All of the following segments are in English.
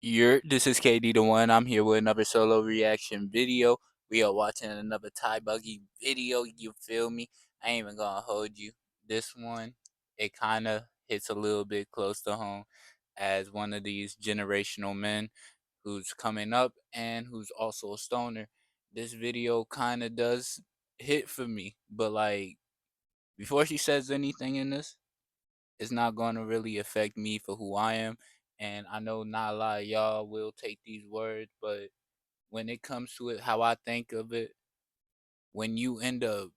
This is KD the one. I'm here with another solo reaction video. We are watching another tybuggy video. You feel me? I ain't even gonna hold you. This one, it kind of hits a little bit close to home as one of these generational men who's coming up and who's also a stoner. This video kind of does hit for me, but like before she says anything in this, it's not going to really affect me for who I am. And I know not a lot of y'all will take these words, but when it comes to it, how I think of it, when you end up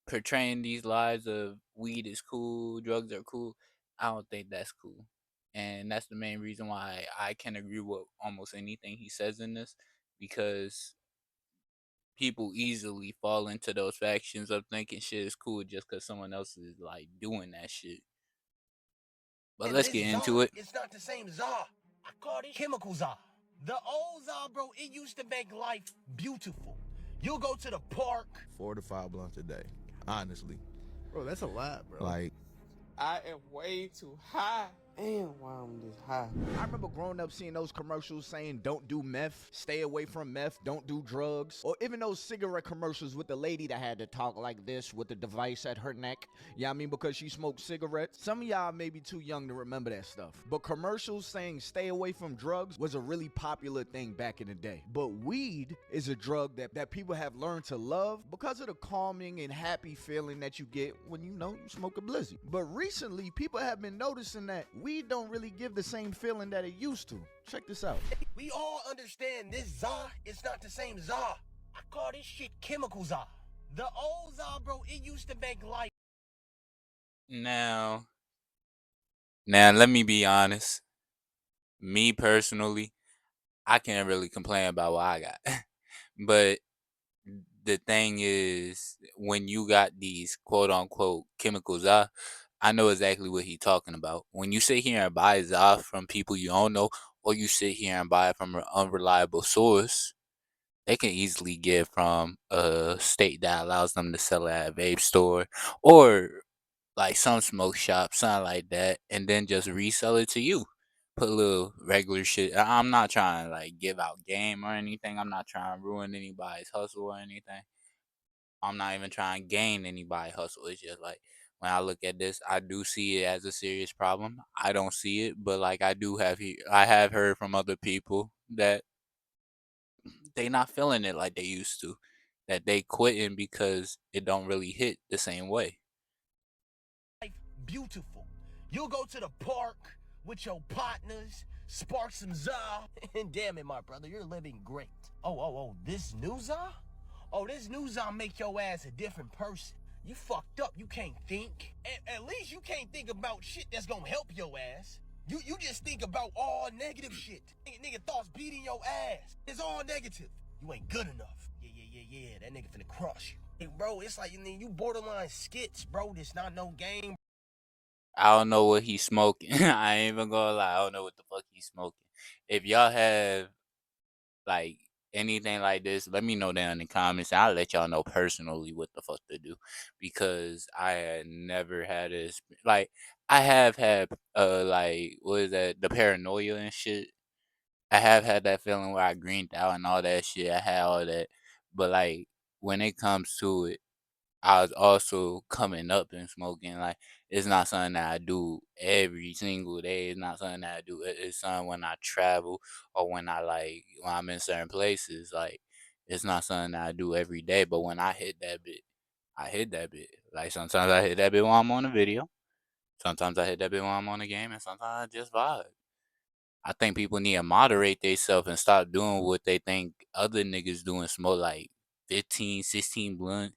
portraying these lies of weed is cool, drugs are cool, I don't think that's cool. And that's the main reason why I can agree with almost anything he says in this, because people easily fall into those factions of thinking shit is cool just because someone else is like doing that shit. But But let's this get into czar, it. it's not the same czar. I call this chemical czar. The old czar, bro, it used to make life beautiful. You go to the park. 4 to 5 blunts a day, honestly. Bro, that's a lot, bro. Like, I am way too high. Damn, why I'm this high. I remember growing up seeing those commercials saying don't do meth, stay away from meth, don't do drugs. Or even those cigarette commercials with the lady that had to talk like this with the device at her neck. Yeah, I mean, because she smoked cigarettes. Some of y'all may be too young to remember that stuff. But commercials saying stay away from drugs was a really popular thing back in the day. But weed is a drug that people have learned to love because of the calming and happy feeling that you get when you smoke a blizzy. But recently, people have been noticing that weed don't really give the same feeling that it used to. Check this out. We all understand this czar is not the same czar. I call this shit chemical czar. The old czar, bro, it used to make life. Now, let me be honest. Me personally, I can't really complain about what I got. But the thing is, when you got these quote unquote chemicals, I know exactly what he's talking about. When you sit here and buy za from people you don't know, or you sit here and buy it from an unreliable source, they can easily get from a state that allows them to sell it at a vape store or like some smoke shop, something like that, and then just resell it to you. Put a little regular shit. I'm not trying to like give out game or anything. I'm not trying to ruin anybody's hustle or anything. I'm not even trying to gain anybody's hustle. It's just like when I look at this, I do see it as a serious problem. I don't see it, but like I have heard from other people that they not feeling it like they used to. That they quitting because it don't really hit the same way. Beautiful. You'll go to the park with your partners, spark some za, and damn it, my brother, you're living great. Oh, this new za? Oh, this new za make your ass a different person. You fucked up, you can't think. At least you can't think about shit that's gonna help your ass. You just think about all negative shit. Nigga thoughts beating your ass. It's all negative. You ain't good enough. Yeah. That nigga finna crush you. Hey, bro, it's like you borderline skits, bro. This not no game. I don't know what he's smoking. I ain't even gonna lie. I don't know what the fuck he's smoking. If y'all have like anything like this, let me know down in the comments. I'll let y'all know personally what the fuck to do, because I had never had this. Like I have had like what is that, the paranoia and shit. I have had that feeling where I greened out and all that shit. I had all that, but like when it comes to it, I was also coming up and smoking. Like it's not something that I do every single day. It's not something that I do. It's something when I travel or when I'm in certain places. Like it's not something that I do every day. But when I hit that bit, I hit that bit. Like sometimes I hit that bit while I'm on a video. Sometimes I hit that bit while I'm on a game, and sometimes I just vibe. I think people need to moderate themselves and stop doing what they think other niggas doing. Smoke like 15, 16 blunt.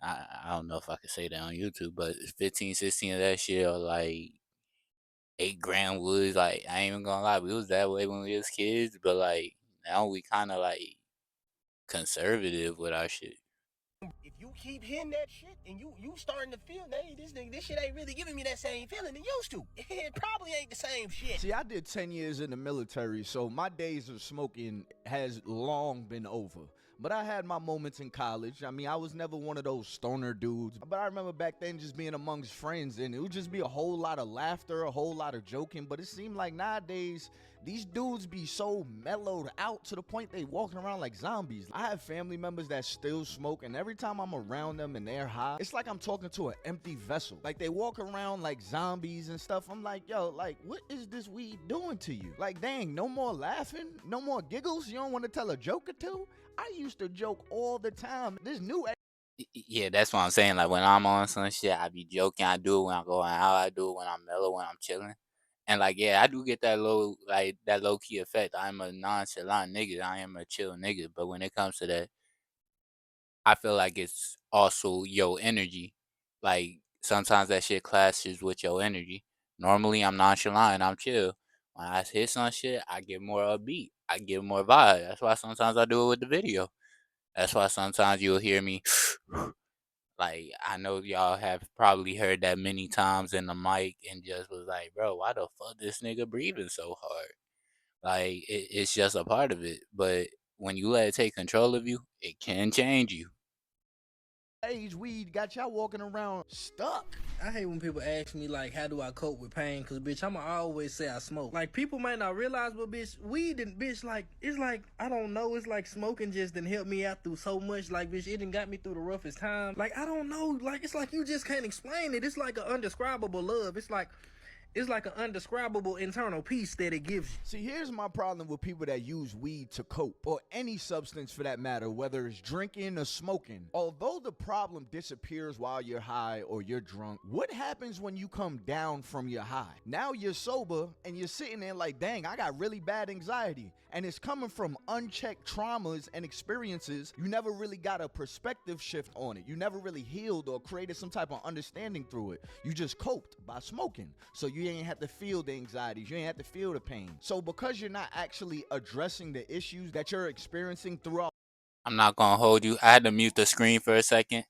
I don't know if I could say that on YouTube, but 15, 16 of that shit, or like 8 gram woods. Like I ain't even gonna lie, we was that way when we was kids, but like now we kind of like conservative with our shit. If you keep hitting that shit and you starting to feel, hey, this shit ain't really giving me that same feeling it used to. It probably ain't the same shit. See, I did 10 years in the military, so my days of smoking has long been over. But I had my moments in college. I mean, I was never one of those stoner dudes. But I remember back then just being amongst friends, and it would just be a whole lot of laughter, a whole lot of joking. But it seemed like nowadays, These dudes be so mellowed out to the point they walking around like zombies. I have family members that still smoke, and every time I'm around them and they're high, it's like I'm talking to an empty vessel. Like they walk around like zombies and stuff. I'm like, yo, like what is this weed doing to you? Like, dang, no more laughing, no more giggles. You don't want to tell a joke or two? I used to joke all the time. This new Yeah, that's what I'm saying. Like when I'm on some shit, I be joking. I do it when I'm going out. I do it when I'm mellow, when I'm chilling. And like, yeah, I do get that low key effect. I'm a nonchalant nigga. I am a chill nigga. But when it comes to that, I feel like it's also your energy. Like sometimes that shit clashes with your energy. Normally I'm nonchalant and I'm chill. When I hit some shit, I get more upbeat. I get more vibe. That's why sometimes I do it with the video. That's why sometimes you'll hear me like I know y'all have probably heard that many times in the mic and just was like, bro, why the fuck this nigga breathing so hard? Like it's just a part of it. But when you let it take control of you, it can change you. age weed got y'all walking around stuck. I hate when people ask me like, how do I cope with pain? Cause bitch, I'ma always say I smoke. Like people might not realize, but bitch, weed and bitch, like it's like I don't know. It's like smoking just didn't help me out through so much. Like bitch, it done got me through the roughest time. Like I don't know. Like it's like you just can't explain it. It's like an undescribable love. It's like an undescribable internal peace that it gives you. See, here's my problem with people that use weed to cope, or any substance for that matter, whether it's drinking or smoking. Although the problem disappears while you're high or you're drunk, what happens when you come down from your high? Now you're sober and you're sitting there like, dang, I got really bad anxiety. And it's coming from unchecked traumas and experiences. You never really got a perspective shift on it. You never really healed or created some type of understanding through it. You just coped by smoking. So you ain't have to feel the anxieties. You ain't have to feel the pain. So because you're not actually addressing the issues that you're experiencing throughout. I'm not gonna hold you. I had to mute the screen for a second.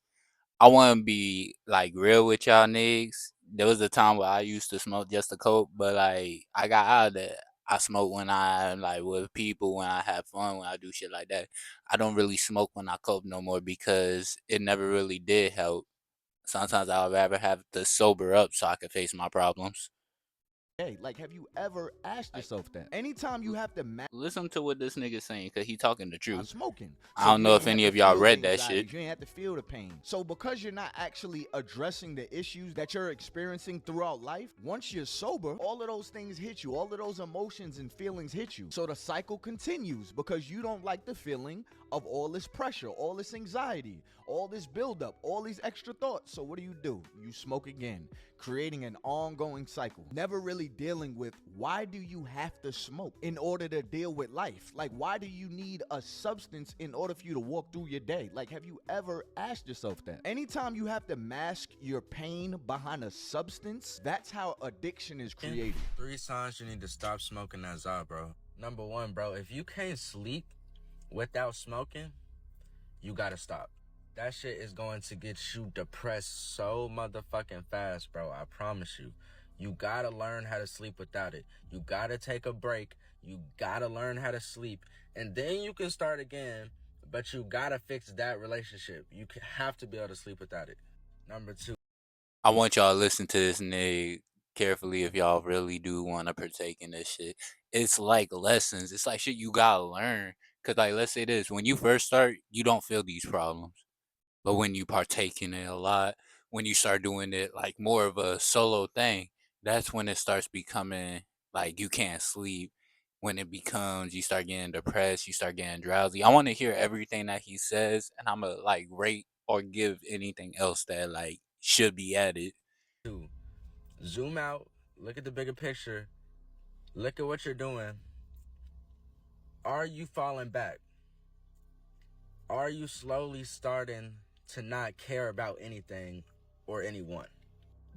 I wanna be like real with y'all niggas. There was a time where I used to smoke just to cope, but like I got out of that. I smoke when I like with people, when I have fun, when I do shit like that. I don't really smoke when I cope no more because it never really did help. Sometimes I'd rather have to sober up so I can face my problems. Hey, like, have you ever asked Like, yourself that? Anytime you have to listen to what this nigga saying, cause he talking the by truth. smoking. I So don't you know ain't if have any to of y'all feel the read that shit. anxieties. You ain't have to feel the pain. So because you're not actually addressing the issues that you're experiencing throughout life, once you're sober, all of those things hit you. All of those emotions and feelings hit you. So the cycle continues because you don't like the feeling of all this pressure, all this anxiety, all this buildup, all these extra thoughts. So what do? You smoke again, creating an ongoing cycle. Never really dealing with why do you have to smoke in order to deal with life? Like, why do you need a substance in order for you to walk through your day? Like, have you ever asked yourself that? Anytime you have to mask your pain behind a substance, that's how addiction is created. 3 signs you need to stop smoking that za, bro. Number 1, bro, if you can't sleep without smoking, you gotta stop. That shit is going to get you depressed so motherfucking fast, bro. I promise you. You gotta learn how to sleep without it. You gotta take a break. You gotta learn how to sleep. And then you can start again, but you gotta fix that relationship. You have to be able to sleep without it. Number 2. I want y'all to listen to this nigga carefully if y'all really do want to partake in this shit. It's like lessons. It's like shit you gotta learn. Cause like let's say this, when you first start, you don't feel these problems. But when you partake in it a lot, when you start doing it like more of a solo thing, that's when it starts becoming like you can't sleep. When it becomes you start getting depressed, you start getting drowsy. I want to hear everything that he says, and I'm gonna like rate or give anything else that like should be added. 2. Zoom out. Look at the bigger picture. Look at what you're doing. Are you falling back? Are you slowly starting to not care about anything or anyone?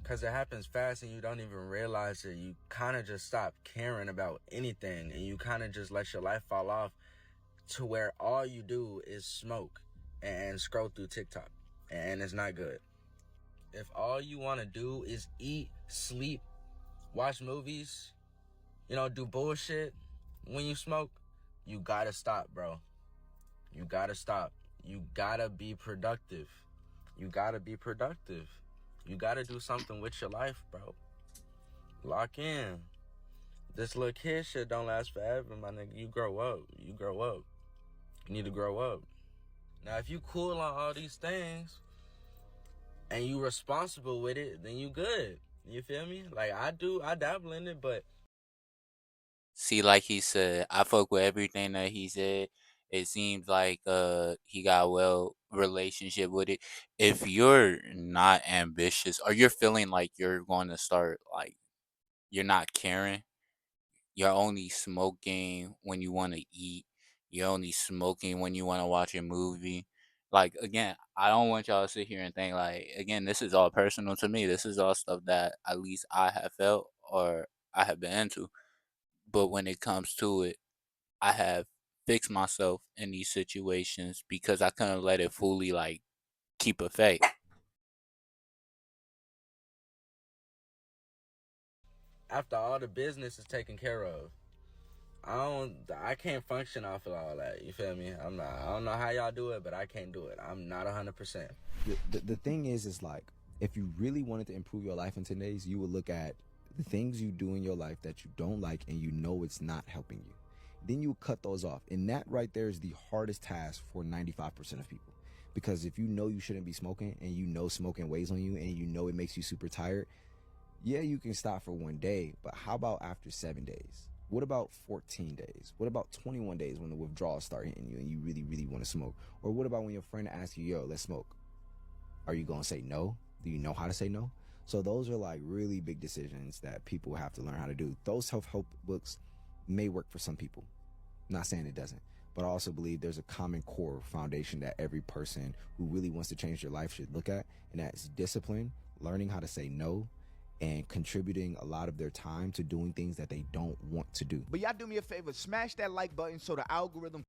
Because it happens fast and you don't even realize it. You kind of just stop caring about anything and you kind of just let your life fall off to where all you do is smoke and scroll through TikTok. And it's not good. If all you want to do is eat, sleep, watch movies, do bullshit when you smoke, you gotta stop, bro. You gotta stop. You gotta be productive. You gotta be productive. You gotta do something with your life, bro. Lock in. This little kid shit don't last forever, my nigga. You grow up. You grow up. You need to grow up. Now, if you cool on all these things and you responsible with it, then you good. You feel me? Like I dabble in it, but See, like he said, I fuck with everything that he said. It seems like he got a well relationship with it. If you're not ambitious or you're feeling like you're going to start like you're not caring, you're only smoking when you want to eat. You're only smoking when you want to watch a movie. Like again, I don't want y'all to sit here and think like again, this is all personal to me. This is all stuff that at least I have felt or I have been into. But when it comes to it, I have fixed myself in these situations because I couldn't let it fully like keep effect. after all the business is taken care of, I can't function off of all that. You feel me? I don't know how y'all do it, but I can't do it. I'm not 100%. The thing is like, if you really wanted to improve your life in today's, you would look at the things you do in your life that you don't like and you know it's not helping you. Then you cut those off. And that right there is the hardest task for 95% of people. Because if you know you shouldn't be smoking and you know smoking weighs on you and you know it makes you super tired, yeah, you can stop for one day, but how about after 7 days? What about 14 days? What about 21 days when the withdrawals start hitting you and you really, really want to smoke? Or what about when your friend asks you, yo, let's smoke? Are you going to say no? Do you know how to say no? So those are like really big decisions that people have to learn how to do. Those self-help books may work for some people. I'm not saying it doesn't, but I also believe there's a common core foundation that every person who really wants to change their life should look at, and that's discipline, learning how to say no, and contributing a lot of their time to doing things that they don't want to do. But y'all do me a favor, smash that like button so the algorithm.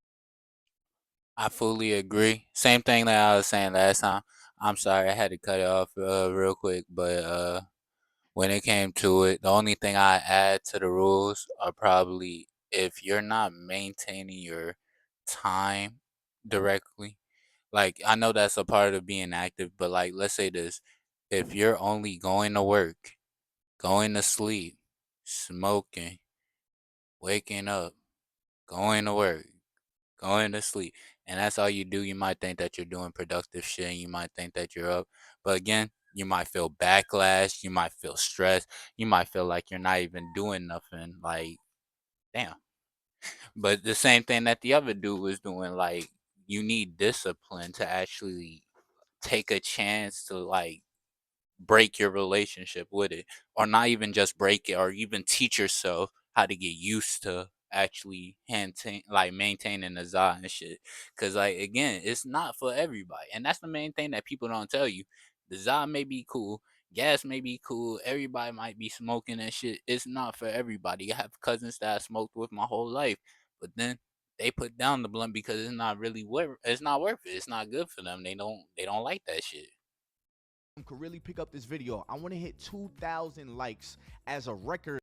I fully agree. Same thing that I was saying last time. I'm sorry I had to cut it off real quick, but when it came to it, the only thing I add to the rules are probably if you're not maintaining your time directly. Like I know that's a part of being active, but like let's say this, if you're only going to work, going to sleep, smoking, waking up, going to work, going to sleep, and that's all you do, you might think that you're doing productive shit and you might think that you're up. But again, you might feel backlash, you might feel stressed, you might feel like you're not even doing nothing. Like, damn. But the same thing that the other dude was doing, like, you need discipline to actually take a chance to like break your relationship with it, or not even just break it, or even teach yourself how to get used to actually maintaining the za and shit. Cause like again, it's not for everybody, and that's the main thing that people don't tell you. The za may be cool, gas may be cool, everybody might be smoking and shit. It's not for everybody. I have cousins that I smoked with my whole life, but then they put down the blunt because it's not really worth. It's not worth it. It's not good for them. They don't like that shit. Could really pick up this video. I want to hit 2,000 likes as a record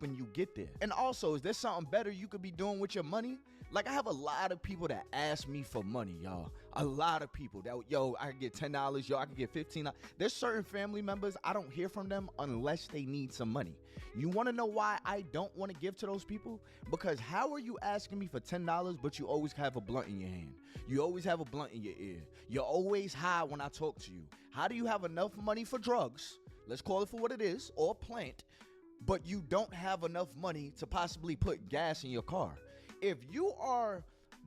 when you get there. And also, is there something better you could be doing with your money? Like, I have a lot of people that ask me for money, y'all. A lot of people that, yo, I can get $10, yo, I can get $15. There's certain family members, I don't hear from them unless they need some money. You want to know why I don't want to give to those people? Because how are you asking me for $10, but you always have a blunt in your hand? You always have a blunt in your ear. You're always high when I talk to you. How do you have enough money for drugs? Let's call it for what it is, or plant, but you don't have enough money to possibly put gas in your car. If you are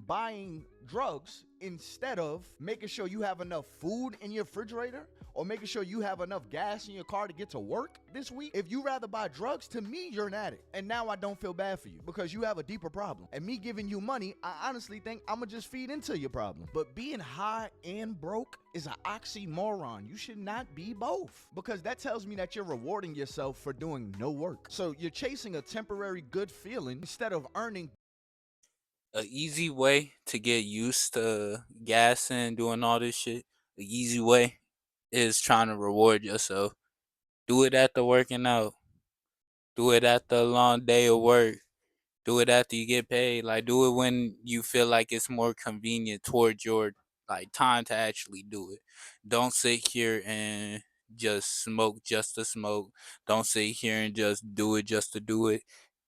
buying drugs instead of making sure you have enough food in your refrigerator or making sure you have enough gas in your car to get to work this week, if you rather buy drugs, to me, you're an addict. And now I don't feel bad for you because you have a deeper problem. And me giving you money, I honestly think I'm gonna just feed into your problem. But being high and broke is an oxymoron. You should not be both, because that tells me that you're rewarding yourself for doing no work. So you're chasing a temporary good feeling instead of earning. A easy way to get used to gassing, doing all this shit, the easy way is trying to reward yourself. Do it after working out. Do it after a long day of work. Do it after you get paid. Like do it when you feel like it's more convenient towards your like time to actually do it. Don't sit here and just smoke just to smoke. Don't sit here and just do it just to do it.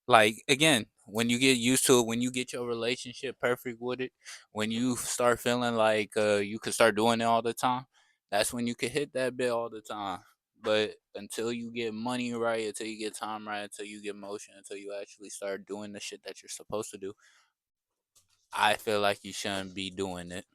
Like again, when you get used to it, when you get your relationship perfect with it, when you start feeling like you can start doing it all the time, that's when you can hit that bit all the time. But until you get money right, until you get time right, until you get motion, until you actually start doing the shit that you're supposed to do, I feel like you shouldn't be doing it.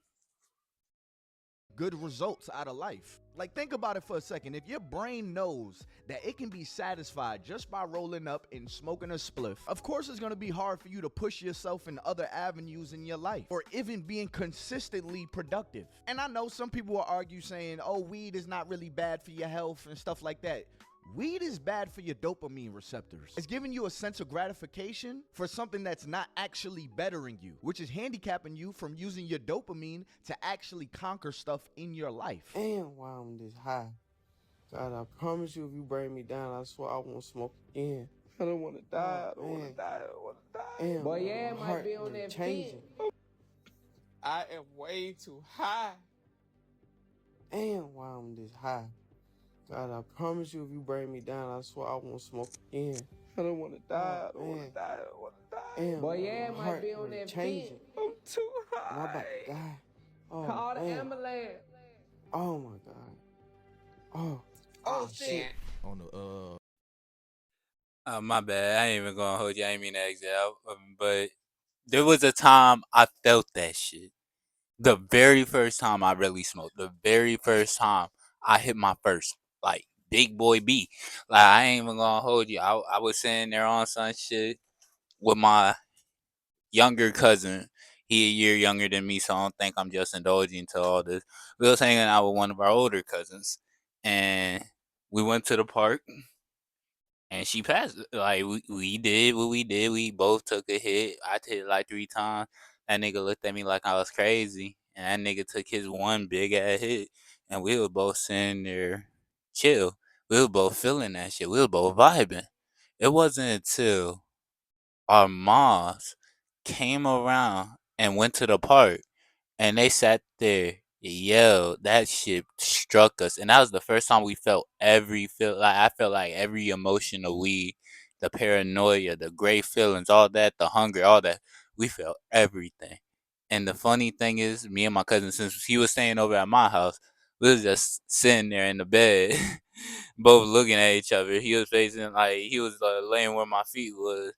Good results out of life. Like, think about it for a second. If your brain knows that it can be satisfied just by rolling up and smoking a spliff, of course it's going to be hard for you to push yourself in other avenues in your life or even being consistently productive. And I know some people will argue saying, oh, weed is not really bad for your health and stuff like that. Weed is bad for your dopamine receptors. It's giving you a sense of gratification for something that's not actually bettering you, which is handicapping you from using your dopamine to actually conquer stuff in your life. And while I'm this high, God, I promise you, if you bring me down, I swear I won't smoke again. I don't want to die. I don't want to die. I don't want to die. And Boy, yeah, it might be on that changing. I am way too high. And while I'm this high, God, I promise you, if you bring me down, I swear I won't smoke again. I don't want to die. I don't want to die. I don't want to die. And Boy, yeah, it might be on that changing. I'm too high. I'm about to die. Oh, Call the ambulance. Oh my God. Oh shit. On the My bad. I ain't even gonna hold you. I ain't mean to exit out. But there was a time I felt that shit. The very first time I really smoked. The very first time I hit my first, like, big boy B. Like, I ain't even gonna hold you. I was sitting there on some shit with my younger cousin. He a year younger than me, so I don't think I'm just indulging to all this. We was hanging out with one of our older cousins, and we went to the park. And she passed. Like we did what we did. We both took a hit. I hit like 3 times. That nigga looked at me like I was crazy, and that nigga took his one big ass hit. And we were both sitting there, chill. We were both feeling that shit. We were both vibing. It wasn't until our moms came around and went to the park and they sat there. Yo, that shit struck us, and that was the first time we felt like I felt like every emotion of weed, the paranoia, the great feelings, all that, the hunger, all that. We felt everything. And the funny thing is, me and my cousin, since he was staying over at my house, we was just sitting there in the bed, both looking at each other. He was facing like he was laying where my feet was.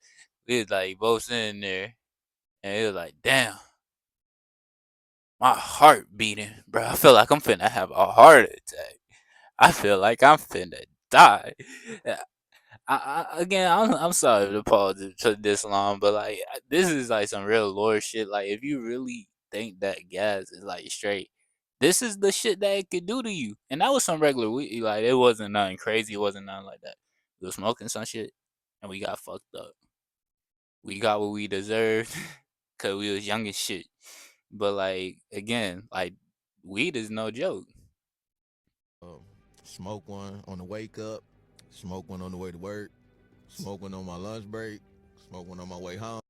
We was like both sitting there, and it was like, damn. My heart beating, bro. I feel like I'm finna have a heart attack. I feel like I'm finna die. Yeah, again, I'm sorry to pause it for this long, but like this is like some real lore shit. Like if you really think that gas is like straight, this is the shit that it could do to you. And that was some regular weed. Like it wasn't nothing crazy. It wasn't nothing like that. We was smoking some shit, and we got fucked up. We got what we deserved, cause we was young as shit. But like again, like weed is no joke. smoke one on the wake up, smoke one on the way to work, smoke one on my lunch break, smoke one on my way home.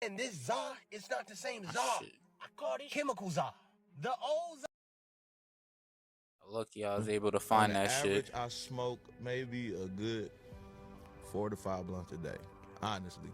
And this Za is not the same Za. Shit. I call it chemical Za. The old Za. Lucky I was able to On find the that average, shit. I smoke maybe a good 4 to 5 blunts a day. Honestly,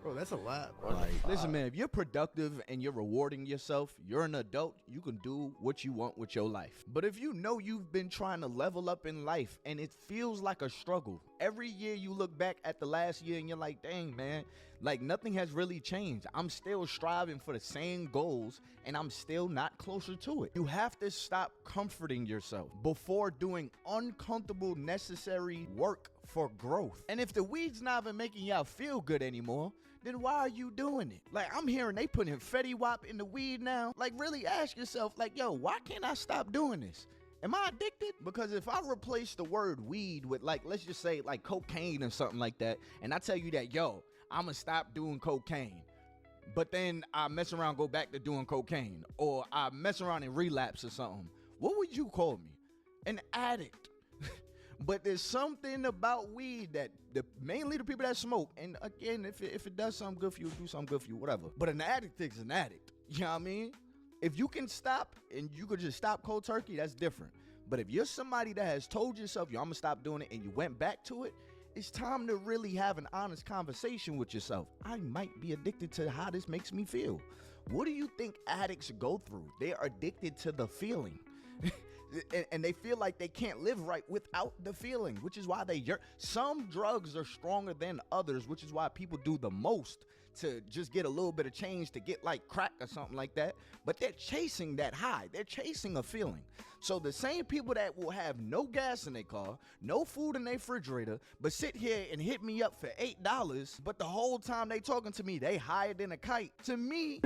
Bro, that's a lot. like Listen, man, if you're productive and you're rewarding yourself, you're an adult, you can do what you want with your life. But if you know you've been trying to level up in life and it feels like a struggle, every year you look back at the last year and you're like, dang, man, like nothing has really changed. I'm still striving for the same goals and I'm still not closer to it. You have to stop comforting yourself before doing uncomfortable, necessary work for growth. And if the weed's not even making y'all feel good anymore, then why are you doing it? Like, I'm hearing they putting Fetty Wap in the weed now. Like, really ask yourself, like, yo, why can't I stop doing this? Am I addicted? Because if I replace the word weed with, like, let's just say, like, cocaine or something like that, and I tell you that, yo, I'm gonna stop doing cocaine, but then I mess around, go back to doing cocaine, or I mess around and relapse or something, what would you call me? An addict. But there's something about weed that mainly the people that smoke, and again, if it does something good for you, do something good for you, whatever. But an addict is an addict. You know what I mean? If you can stop and you could just stop cold turkey, that's different. But if you're somebody that has told yourself, yo, I'm gonna stop doing it, and you went back to it, it's time to really have an honest conversation with yourself. I might be addicted to how this makes me feel. What do you think addicts go through? They're addicted to the feeling. And they feel like they can't live right without the feeling, which is why some drugs are stronger than others, which is why people do the most to just get a little bit of change, to get like crack or something like that. But they're chasing that high. They're chasing a feeling. So the same people that will have no gas in their car, no food in their refrigerator, but sit here and hit me up for $8, but the whole time they talking to me, they higher than a kite. To me,